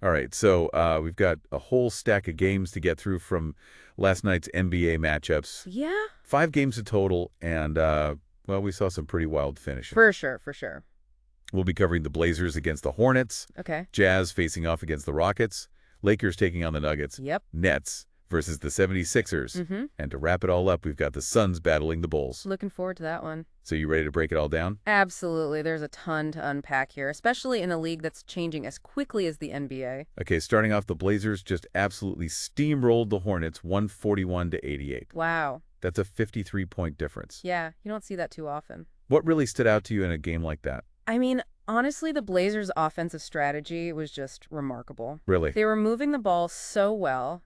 All right, so we've got a whole stack of games to get through from last night's NBA matchups. Yeah? 5 games in total, and, well, we saw some pretty wild finishes. For sure, for sure. We'll be covering the Blazers against the Hornets, Okay. Jazz facing off against the Rockets, Lakers taking on the Nuggets, Yep. Nets versus the 76ers. Mm-hmm. And to wrap it all up, we've got the Suns battling the Bulls. Looking forward to that one. So you ready to break it all down? Absolutely. There's a ton to unpack here, especially in a league that's changing as quickly as the NBA. Okay, starting off, the Blazers just absolutely steamrolled the Hornets 141-88. Wow. That's a 53-point difference. Yeah, you don't see that too often. What really stood out to you in a game like that? I mean, honestly, the Blazers' offensive strategy was just remarkable. Really? They were moving the ball so well,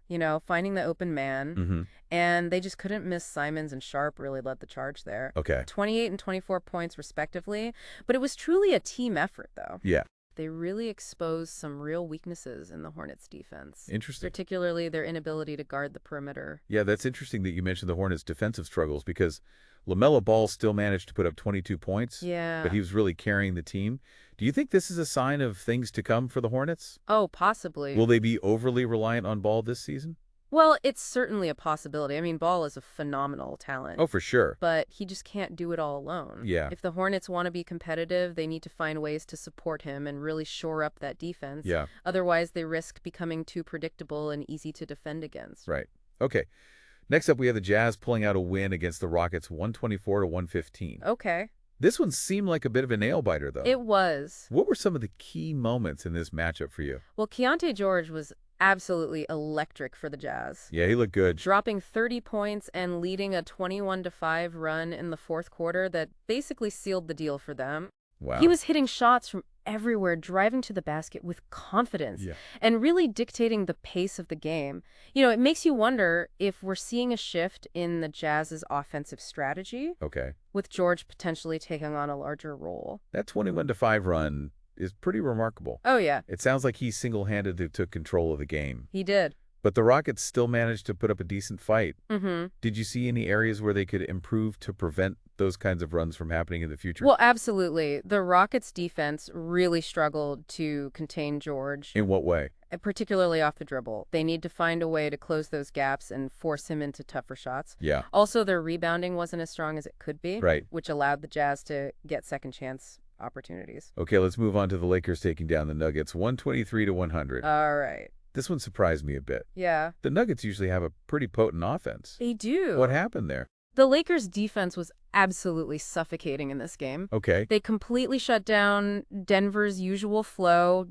finding the open man, Mm-hmm. and they just couldn't miss. Simons and Sharp really led the charge there. Okay. 28 and 24 points respectively, but it was truly a team effort, though. Yeah. They really exposed some real weaknesses in the Hornets' defense. Interesting. Particularly their inability to guard the perimeter. Yeah, that's interesting that you mentioned the Hornets' defensive struggles because LaMelo Ball still managed to put up 22 points. Yeah. But he was really carrying the team. Do you think this is a sign of things to come for the Hornets? Oh, possibly. Will they be overly reliant on Ball this season? Well, it's certainly a possibility. I mean, Ball is a phenomenal talent. Oh, for sure. But he just can't do it all alone. Yeah. If the Hornets want to be competitive, they need to find ways to support him and really shore up that defense. Yeah. Otherwise, they risk becoming too predictable and easy to defend against. Right. Okay. Next up, we have the Jazz pulling out a win against the Rockets 124-115. Okay. This one seemed like a bit of a nail-biter, though. It was. What were some of the key moments in this matchup for you? Well, Keontae George was absolutely electric for the Jazz. Yeah, he looked good. Dropping 30 points and leading a 21-5 run in the fourth quarter that basically sealed the deal for them. Wow. He was hitting shots from everywhere, driving to the basket with confidence, and really dictating the pace of the game. It makes you wonder if we're seeing a shift in the Jazz's offensive strategy, Okay. with George potentially taking on a larger role. That 21-5 run is pretty remarkable. Oh, yeah. It sounds like he single-handedly took control of the game. He did. But the Rockets still managed to put up a decent fight. Mm-hmm. Did you see any areas where they could improve to prevent those kinds of runs from happening in the future? Well, absolutely. The Rockets' defense really struggled to contain George. In what way? Particularly off the dribble. They need to find a way to close those gaps and force him into tougher shots. Yeah. Also, their rebounding wasn't as strong as it could be, Right. which allowed the Jazz to get second chance opportunities. Okay, let's move on to the Lakers taking down the Nuggets 123-100. All right. This one surprised me a bit. Yeah. The Nuggets usually have a pretty potent offense. They do. What happened there? The Lakers' defense was absolutely suffocating in this game. Okay. They completely shut down Denver's usual flow,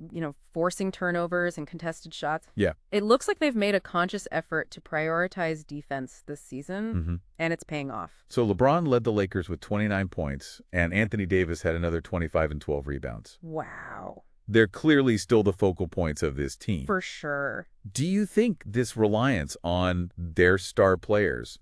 forcing turnovers and contested shots. Yeah. It looks like they've made a conscious effort to prioritize defense this season, Mm-hmm. and it's paying off. So LeBron led the Lakers with 29 points, and Anthony Davis had another 25 and 12 rebounds. Wow. They're clearly still the focal points of this team. For sure. Do you think this reliance on their star players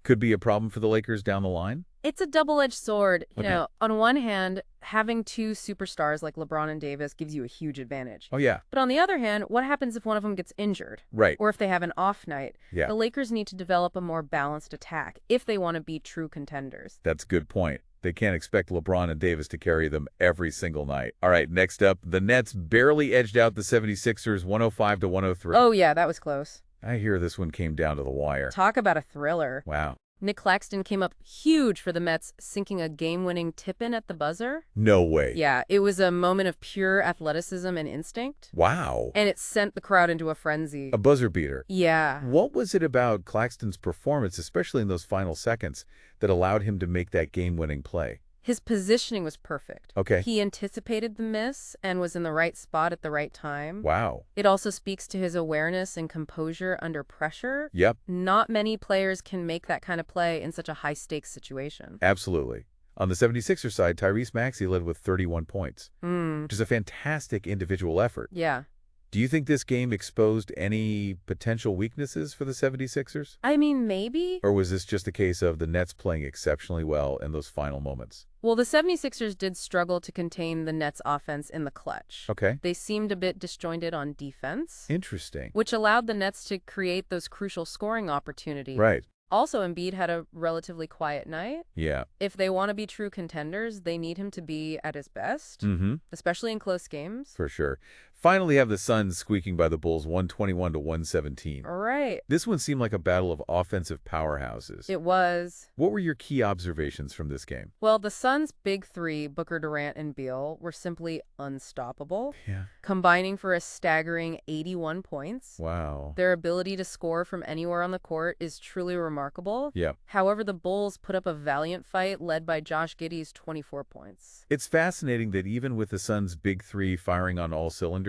could be a problem for the Lakers down the line? It's a double-edged sword. Okay. On one hand, having two superstars like LeBron and Davis gives you a huge advantage. Oh, yeah. But on the other hand, what happens if one of them gets injured? Right. Or if they have an off night? Yeah. The Lakers need to develop a more balanced attack if they want to be true contenders. That's a good point. They can't expect LeBron and Davis to carry them every single night. All right, next up, the Nets barely edged out the 76ers 105-103. Oh, yeah, that was close. I hear this one came down to the wire. Talk about a thriller. Wow. Nick Claxton came up huge for the Mets, sinking a game-winning tip-in at the buzzer. No way. Yeah, it was a moment of pure athleticism and instinct. Wow. And it sent the crowd into a frenzy. A buzzer beater. Yeah. What was it about Claxton's performance, especially in those final seconds, that allowed him to make that game-winning play? His positioning was perfect. Okay. He anticipated the miss and was in the right spot at the right time. Wow. It also speaks to his awareness and composure under pressure. Yep. Not many players can make that kind of play in such a high-stakes situation. Absolutely. On the 76ers side, Tyrese Maxey led with 31 points, which is a fantastic individual effort. Yeah. Do you think this game exposed any potential weaknesses for the 76ers? I mean, maybe. Or was this just a case of the Nets playing exceptionally well in those final moments? Well, the 76ers did struggle to contain the Nets' offense in the clutch. Okay. They seemed a bit disjointed on defense, Interesting. which allowed the Nets to create those crucial scoring opportunities. Right. Also, Embiid had a relatively quiet night. Yeah. If they want to be true contenders, they need him to be at his best, Mm-hmm. especially in close games. For sure. Finally have the Suns squeaking by the Bulls 121 to 117. All right. This one seemed like a battle of offensive powerhouses. It was. What were your key observations from this game? Well, the Suns' big three, Booker, Durant, and Beal, were simply unstoppable, Yeah. combining for a staggering 81 points. Wow. Their ability to score from anywhere on the court is truly remarkable. Yeah. However, the Bulls put up a valiant fight led by Josh Giddey's 24 points. It's fascinating that even with the Suns' big three firing on all cylinders,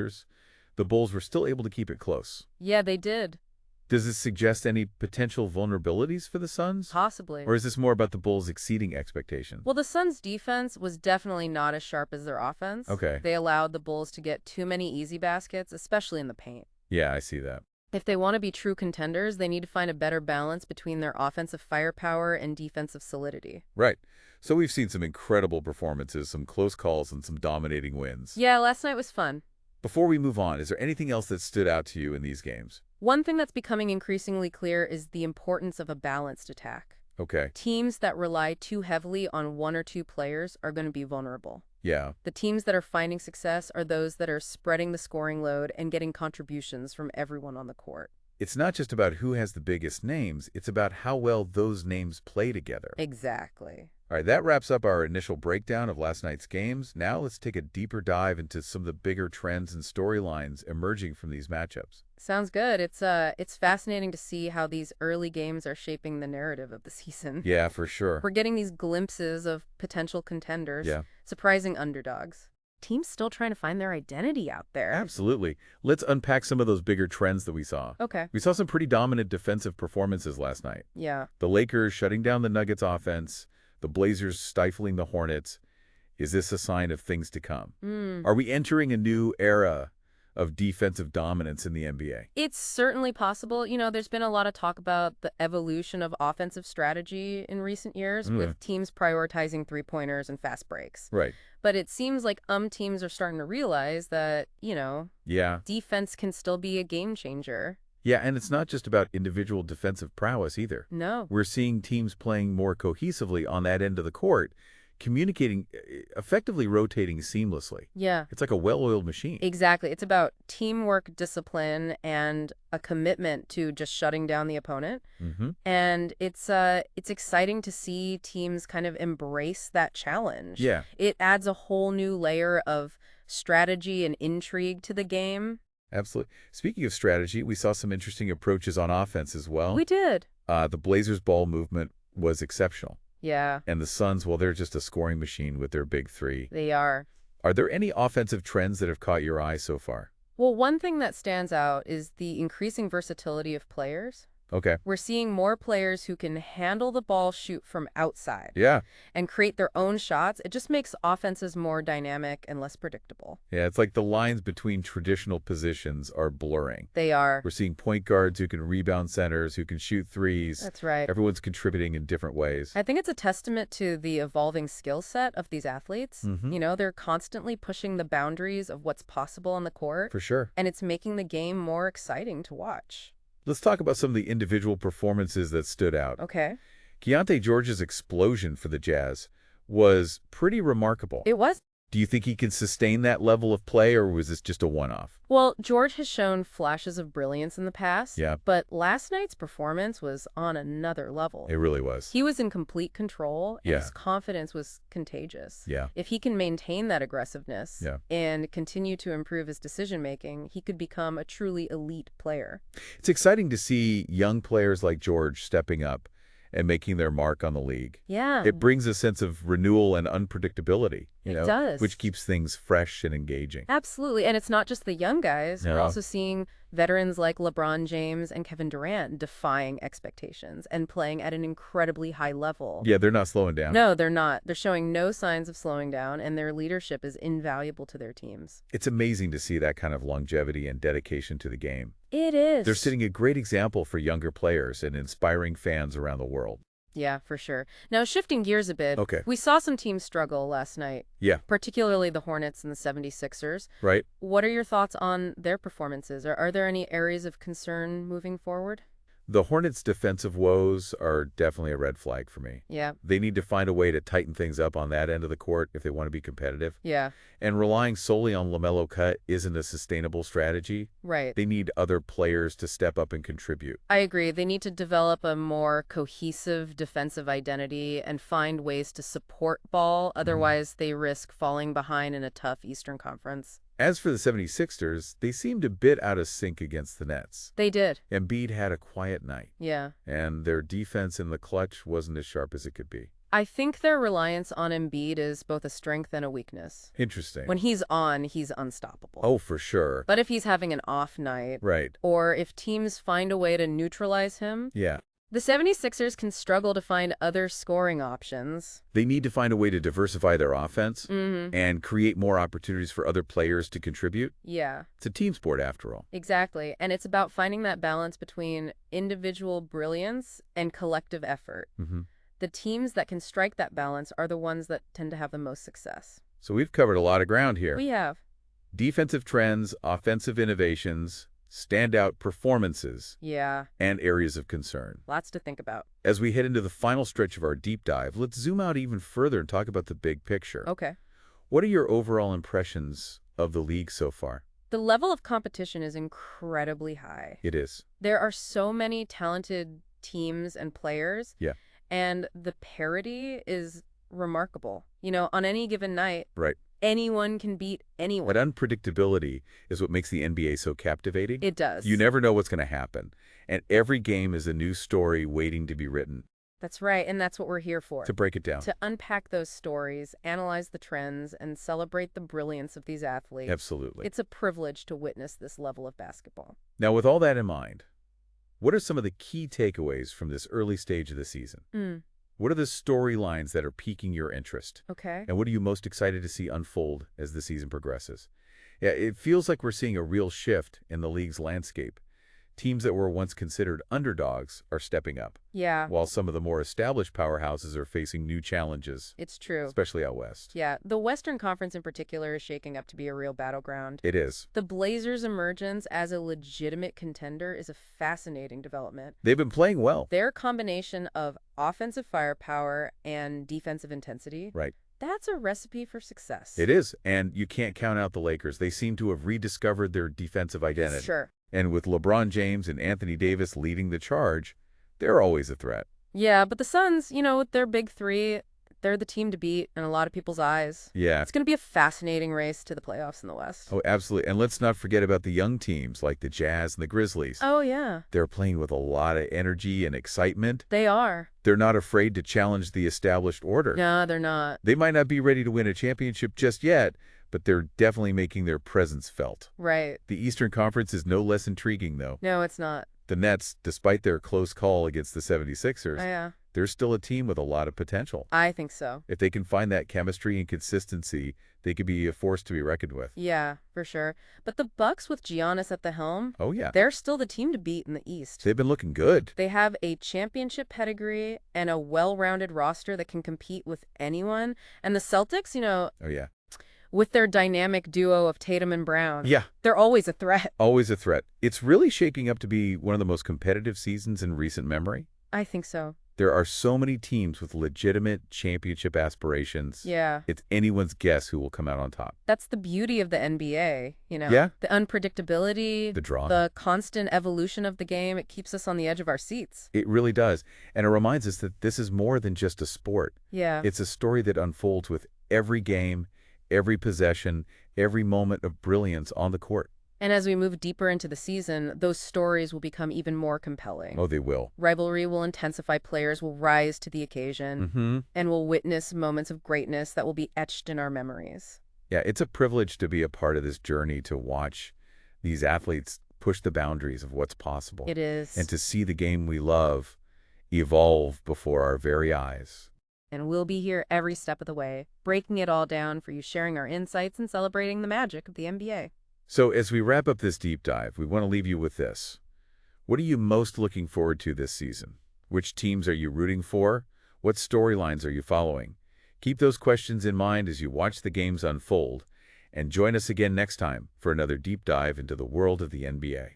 the Bulls were still able to keep it close. Yeah, they did. Does this suggest any potential vulnerabilities for the Suns? Possibly. Or is this more about the Bulls exceeding expectations? Well, the Suns' defense was definitely not as sharp as their offense. Okay. They allowed the Bulls to get too many easy baskets, especially in the paint. Yeah, I see that. If they want to be true contenders, they need to find a better balance between their offensive firepower and defensive solidity. Right. So we've seen some incredible performances, some close calls, and some dominating wins. Yeah, last night was fun. Before we move on, is there anything else that stood out to you in these games? One thing that's becoming increasingly clear is the importance of a balanced attack. Okay. Teams that rely too heavily on one or two players are going to be vulnerable. Yeah. The teams that are finding success are those that are spreading the scoring load and getting contributions from everyone on the court. It's not just about who has the biggest names, it's about how well those names play together. Exactly. All right, that wraps up our initial breakdown of last night's games. Now let's take a deeper dive into some of the bigger trends and storylines emerging from these matchups. Sounds good. It's fascinating to see how these early games are shaping the narrative of the season. Yeah, for sure. We're getting these glimpses of potential contenders, Yeah. surprising underdogs. Teams still trying to find their identity out there. Absolutely. Let's unpack some of those bigger trends that we saw. Okay. We saw some pretty dominant defensive performances last night. Yeah. The Lakers shutting down the Nuggets offense, the Blazers stifling the Hornets. Is this a sign of things to come? Are we entering a new era of defensive dominance in the NBA? It's certainly possible. There's been a lot of talk about the evolution of offensive strategy in recent years with teams prioritizing three-pointers and fast breaks. Right. But it seems like teams are starting to realize that, Yeah. defense can still be a game changer. Yeah, and it's not just about individual defensive prowess either. No. We're seeing teams playing more cohesively on that end of the court, communicating, effectively rotating seamlessly. Yeah. It's like a well-oiled machine. Exactly. It's about teamwork, discipline, and a commitment to just shutting down the opponent. And it's exciting to see teams kind of embrace that challenge. Yeah. It adds a whole new layer of strategy and intrigue to the game. Absolutely. Speaking of strategy, we saw some interesting approaches on offense as well. We did. The Blazers' ball movement was exceptional. Yeah. And the Suns, well, they're just a scoring machine with their big three. They are. Are there any offensive trends that have caught your eye so far? Well, one thing that stands out is the increasing versatility of players. Okay. We're seeing more players who can handle the ball, shoot from outside, Yeah. and create their own shots. It just makes offenses more dynamic and less predictable. Yeah, it's like the lines between traditional positions are blurring. They are. We're seeing point guards who can rebound centers, who can shoot threes. That's right. Everyone's contributing in different ways. I think it's a testament to the evolving skill set of these athletes. They're constantly pushing the boundaries of what's possible on the court. For sure. And it's making the game more exciting to watch. Let's talk about some of the individual performances that stood out. Okay. Keontae George's explosion for the Jazz was pretty remarkable. It was. Do you think he can sustain that level of play, or was this just a one-off? Well, George has shown flashes of brilliance in the past. Yeah. But last night's performance was on another level. It really was. He was in complete control, and Yeah. his confidence was contagious. Yeah. If he can maintain that aggressiveness Yeah. and continue to improve his decision-making, he could become a truly elite player. It's exciting to see young players like George stepping up and making their mark on the league. Yeah. It brings a sense of renewal and unpredictability, It does. which keeps things fresh and engaging. Absolutely. And it's not just the young guys. No. We're also seeing veterans like LeBron James and Kevin Durant defying expectations and playing at an incredibly high level. Yeah, they're not slowing down. No, they're not. They're showing no signs of slowing down, and their leadership is invaluable to their teams. It's amazing to see that kind of longevity and dedication to the game. It is. They're setting a great example for younger players and inspiring fans around the world. Yeah, for sure. Now, shifting gears a bit, Okay. we saw some teams struggle last night, Yeah, particularly the Hornets and the 76ers. right? What are your thoughts on their performances? Are there any areas of concern moving forward? The Hornets' defensive woes are definitely a red flag for me. Yeah. They need to find a way to tighten things up on that end of the court if they want to be competitive. Yeah. And relying solely on LaMelo cut isn't a sustainable strategy. Right. They need other players to step up and contribute. I agree. They need to develop a more cohesive defensive identity and find ways to support ball. Otherwise, they risk falling behind in a tough Eastern Conference. As for the 76ers, they seemed a bit out of sync against the Nets. They did. Embiid had a quiet night. Yeah. And their defense in the clutch wasn't as sharp as it could be. I think their reliance on Embiid is both a strength and a weakness. Interesting. When he's on, he's unstoppable. Oh, for sure. But if he's having an off night, Right. or if teams find a way to neutralize him, Yeah. the 76ers can struggle to find other scoring options. They need to find a way to diversify their offense Mm-hmm. and create more opportunities for other players to contribute. Yeah, It's a team sport, after all. exactly. And it's about finding that balance between individual brilliance and collective effort. Mm-hmm. The teams that can strike that balance are the ones that tend to have the most success. So we've covered a lot of ground here. We have. Defensive trends, offensive innovations, standout performances, Yeah, and areas of concern. lots to think about. As we head into the final stretch of our deep dive, let's zoom out even further and talk about the big picture. Okay. What are your overall impressions of the league so far? The level of competition is incredibly high. It is. There are so many talented teams and players. Yeah. And the parity is remarkable. You know, on any given night, Right. anyone can beat anyone. That unpredictability is what makes the NBA so captivating. It does. You never know what's going to happen. And every game is a new story waiting to be written. That's right, and that's what we're here for. To break it down. To unpack those stories, analyze the trends, and celebrate the brilliance of these athletes. Absolutely. It's a privilege to witness this level of basketball. Now, with all that in mind, what are some of the key takeaways from this early stage of the season? What are the storylines that are piquing your interest? Okay. And what are you most excited to see unfold as the season progresses? Yeah, it feels like we're seeing a real shift in the league's landscape. Teams that were once considered underdogs are stepping up, Yeah, while some of the more established powerhouses are facing new challenges, it's true. especially out west. Yeah, the Western Conference in particular is shaking up to be a real battleground. It is. The Blazers' emergence as a legitimate contender is a fascinating development. They've been playing well. Their combination of offensive firepower and defensive intensity, Right. that's a recipe for success. It is. And you can't count out the Lakers. They seem to have rediscovered their defensive identity. Sure. And with LeBron James and Anthony Davis leading the charge, they're always a threat. Yeah, but the Suns, you know, with their big three, they're the team to beat in a lot of people's eyes. Yeah. It's going to be a fascinating race to the playoffs in the West. Oh, absolutely. And let's not forget about the young teams like the Jazz and the Grizzlies. Oh, yeah. They're playing with a lot of energy and excitement. They are. They're not afraid to challenge the established order. No, they're not. They might not be ready to win a championship just yet, but they're definitely making their presence felt. Right. The Eastern Conference is no less intriguing, though. No, it's not. The Nets, despite their close call against the 76ers, Oh, yeah. they're still a team with a lot of potential. I think so. If they can find that chemistry and consistency, they could be a force to be reckoned with. Yeah, for sure. But the Bucks with Giannis at the helm, Oh, yeah. they're still the team to beat in the East. They've been looking good. They have a championship pedigree and a well-rounded roster that can compete with anyone. And the Celtics, you know, Oh, yeah. with their dynamic duo of Tatum and Brown, Yeah, they're always a threat. always a threat. It's really shaping up to be one of the most competitive seasons in recent memory. I think so. There are so many teams with legitimate championship aspirations. Yeah. It's anyone's guess who will come out on top. That's the beauty of the NBA, you know. Yeah. The unpredictability, The draw. the constant evolution of the game, it keeps us on the edge of our seats. It really does. And it reminds us that this is more than just a sport. Yeah. It's a story that unfolds with every game, every possession, every moment of brilliance on the court. And as we move deeper into the season, those stories will become even more compelling. Oh, they will. Rivalry will intensify, players will rise to the occasion, Mm-hmm. and we'll witness moments of greatness that will be etched in our memories. Yeah, it's a privilege to be a part of this journey, to watch these athletes push the boundaries of what's possible. It is. And to see the game we love evolve before our very eyes. And we'll be here every step of the way, breaking it all down for you, sharing our insights and celebrating the magic of the NBA. So as we wrap up this deep dive, we want to leave you with this. What are you most looking forward to this season? Which teams are you rooting for? What storylines are you following? Keep those questions in mind as you watch the games unfold, and join us again next time for another deep dive into the world of the NBA.